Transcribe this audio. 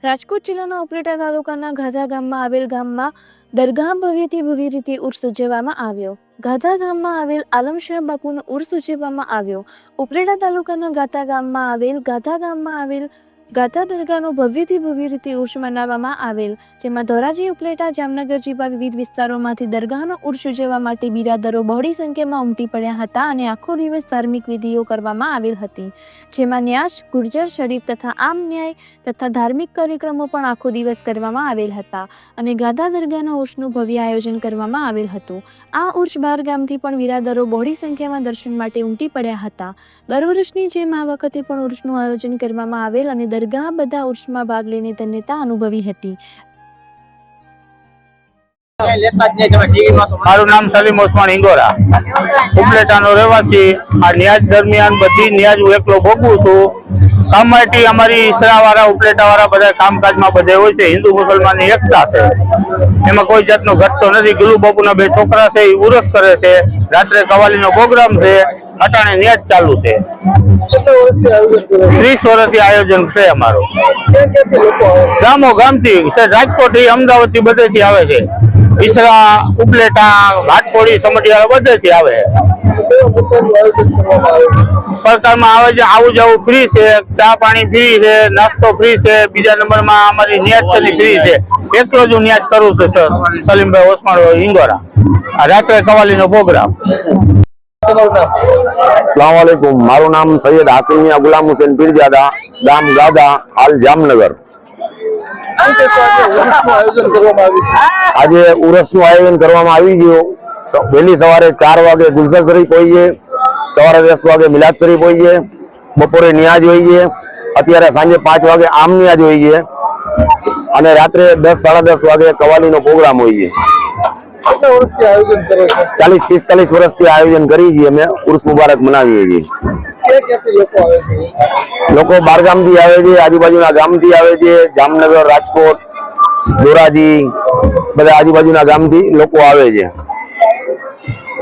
રાજકોટ જિલ્લાના ઉપલેટા તાલુકાના ગાધા ગામમાં આવેલ ગામમાં દરગાહ ભવ્યથી ભવ્ય રીતે ઉર્સ ઉજવવામાં આવ્યો। ગાધા ગામમાં આવેલ આલમશાહ બાપુનો ઉર્સ ઉજવવામાં આવ્યો। ઉપલેટા તાલુકાના ગાધા ગામમાં આવેલ ગાધા દરગાહનો ભવ્યથી ભવ્ય રીતે ઉર્સ મનાવવામાં આવેલ, જેમાં ધોરાજી, ઉપલેટા, જામનગર જેવા વિવિધ વિસ્તારોમાંથી દરગાહનો ઉર્સ ઉજવવા માટે બિરાદરો બહોળી સંખ્યામાં ઉમટી પડ્યા હતા અને આખો દિવસ ધાર્મિક વિધિઓ કરવામાં આવેલ હતી, જેમાં ન્યાસ, ગુર્જર શરીફ તથા આમ ન્યાય તથા ધાર્મિક કાર્યક્રમો પણ આખો દિવસ કરવામાં આવેલ હતા અને ગાધા દરગાહના ઉર્સનું ભવ્ય આયોજન કરવામાં આવેલ હતું। આ ઉર્સ બહાર ગામથી પણ બિરાદરો બહોળી સંખ્યામાં દર્શન માટે ઉમટી પડ્યા હતા। દર વર્ષની જેમ આ વખતે પણ ઉર્સનું આયોજન કરવામાં આવેલ અને દરગાહ બધા ઉર્સમાં ભાગ લઈને ધન્યતા અનુભવી હતી। મારું નામ સલીમ ઓસમાન હિંગોરા, ઉપલેટાનો રહેવાસી। આ ન્યાજ દરમિયાન બધી ન્યાજ હું એકલો ભોગવું છું। કમાટી અમારી ઈસરાવાળા, ઉપલેટાવાળા બધા કામકાજમાં બધે હોય છે। હિન્દુ મુસલમાનની એકતા છે, એમાં કોઈ જાતનો ઘટતો નથી। ગુલુ બાપુના 2 છોકરા છે, એ ઉરસ કરે છે। રાત્રે કવાલીનો પ્રોગ્રામ છે, અટાણે ન્યાજ ચાલુ છે। 30 વર્ષથી આયોજન છે અમારું। ગામો ગામથી છે, રાજકોટ, અમદાવાદ થી બધેથી આવે છે। ઈસરા, ઉપલેટા, ઘાટકોડી, સમઢિયાળા બધેથી આવે। પ્રકારમાં આવે છે, આવું જવું ફ્રી છે, ચા પાણી ફ્રી છે, નાસ્તો ફ્રી છે। બીજા નંબરમાં અમારી ન્યાજ છે ફ્રી છે। એટલો જ હું ન્યાજ કરું છું સર, સલીમભાઈ ઓસમાણ હિંગોરા। રાત્રે કવાલીનો પ્રોગ્રામ। अस्सलाम वालेकुम। मारू नाम सैयद हासिम मियां गुलाम हुसैन पीरजादा, गाम गाधा, हाल जामनगर। आज उरसનું આયોજન કરવામાં આવી ગયું। વહેલી સવારે 4 વાગે ગુલશન શરીફ હોય છે, સવારે 10 વાગે મિલાદ શરીફ હોય છે, બપોરે નિયાજ હોય છે, અત્યારે સાંજે 5 વાગે આમ નિયાજ હોય છે અને રાત્રે 10 સાડા 10 વાગે કવાલીનો પ્રોગ્રામ હોય છે। 40-45 વર્ષથી આયોજન કરી છીએ અમે। ઉર્સ મુબારક મનાવીએ છીએ। લોકો બહાર ગામથી આવે છે, આજુબાજુના ગામથી આવે છે। જામનગર, રાજકોટ, ધોરાજી બધા આજુબાજુના ગામથી લોકો આવે છે।